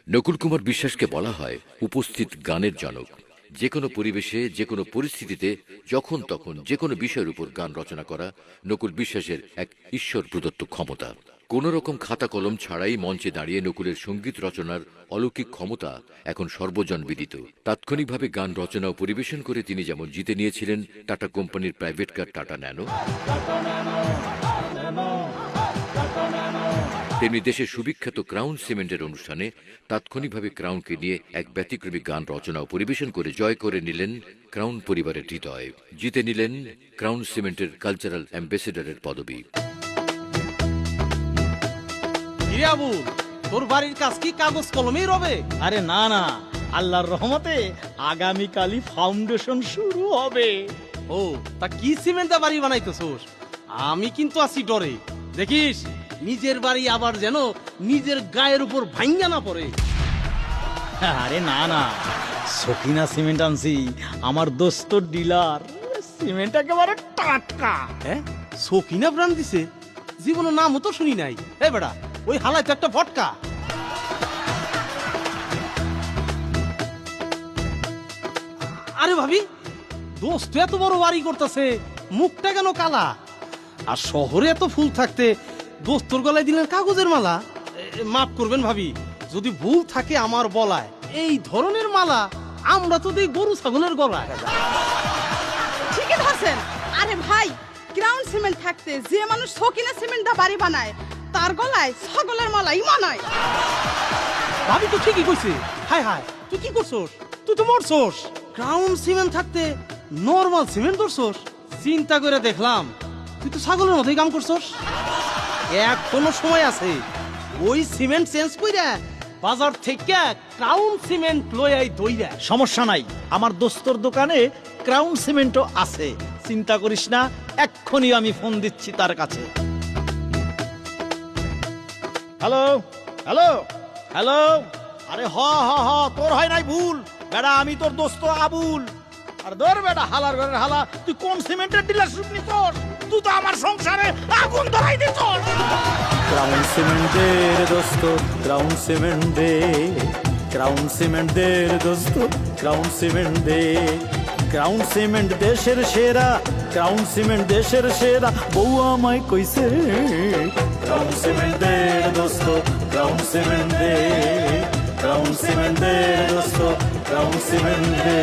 নকুল কুমার বিশ্বাসকে বলা হয় উপস্থিত গানের জনক। যে কোনো পরিবেশে, যে কোনো পরিস্থিতিতে, যখন তখন যে কোনো বিষয়ের উপর গান রচনা করা নকুল বিশ্বাসের এক ঈশ্বর প্রদত্ত ক্ষমতা। কোন রকম খাতা কলম ছাড়াই মঞ্চে দাঁড়িয়ে নকুলের সঙ্গীত রচনার অলৌকিক ক্ষমতা এখন সর্বজন বিদিত। তাৎক্ষণিকভাবে গান রচনা ও পরিবেশন করে তিনি যেমন জিতে নিয়েছিলেন টাটা কোম্পানির প্রাইভেট কার টাটা ন্যানো, তেমনি দেশের সুবিখ্যাত ক্রাউন সিমেন্টের অনুষ্ঠানে তাৎক্ষণিকভাবে ক্রাউনকে নিয়ে এক ব্যতিক্রমী গান রচনা ও পরিবেশন করে জয় করে নিলেন ক্রাউন পরিবারের হৃদয়, জিতে নিলেন ক্রাউন সিমেন্টের কালচারাল অ্যাম্বাসেডরের পদবি। তোর বাড়ির কাজ কি কাগজ কলমেই রবে? আরে না না, আল্লাহর রহমতে আগামীকালই ফাউন্ডেশন শুরু হবে। ও তা কি সিমেন্টে বাড়ি বানাইতেছোস? আমি কিন্তু আছি ডরে। দেখিস নিজের বাড়ি আবার যেন নিজের গায়ের উপর ভাঙ্গা না পড়ে। আরে না না, সকিনা সিমেন্ট আনছি, আমার দোস্ত ডিলার। সিমেন্ট একেবারে টাটকা। হ্যাঁ, সকিনা ব্র্যান্ড দিছে? জীবনে নামও তো শুনি নাই। এ বেটা, ওই হালাই তো একটা ফটকা। আরে ভাবি, দোস্ত এত বড় বাড়ি করতেছে, মুখটা কেন কালা? আর শহরে এত ফুল থাকতে দোস্তর গলায় দিলেন কাগজের মালা। মাফ করবেন ভাবি, যদি ভুল থাকে আমার বলায়। এই ধরনের মালা আমরা তো দিই গরু ছাগলের গলায়। ঠিকই ধরছেন। আরে ভাই, ক্রাউন সিমেন্ট থাকতে যে মানুষ সকিনা সিমেন্ট দা বাড়ি বানায় তার গলায় ছাগলের মালাই মানায়। ভাবি তো ঠিকই কইছে। হায় হায়, তুই কি করছস? তুই তো মরছস। ক্রাউন সিমেন্ট থাকতে নরমাল সিমেন্ট ধরছস? চিন্তা করে দেখলাম তুই তো ছাগলের মতোই কাম করছস। এখনো সময় আছে, ওই সিমেন্ট চেঞ্জ কইরা বাজার থেকে ক্রাউন সিমেন্ট লই আই দইরা। সমস্যা নাই, আমার দোস্তর দোকানে ক্রাউন সিমেন্টও আছে, চিন্তা করিস না। এক্ষুনি আমি ফোন দিচ্ছি তার কাছে। হ্যালো হ্যালো হ্যালো, আরে হ হ হ, তোর হয় নাই ভুল বেটা, আমি তোর দোস্ত আবুল। আর ধর বেটা, হালার ঘরের হালা, তুই কোন সিমেন্টের ডিলারশিপ নিছস? তুই তো আমার সংসারে আগুন ধরাই দিছস। ক্রাউন সিমেন্টের দোস্ত, ক্রাউন সিমেন্ট দে, ক্রাউন সিমেন্টের দোস্ত, ক্রাউন সিমেন্ট দে। ক্রাউন সিমেন্ট দেশের সেরা, ক্রাউন সিমেন্ট দেশের সেরা, বউ আমায় কইছে। ক্রাউন সিমেন্টের দোস্ত, ক্রাউন সিমেন্ট দে, ক্রাউন সিমেন্টের দোস্ত, ক্রাউন সিমেন্ট দে।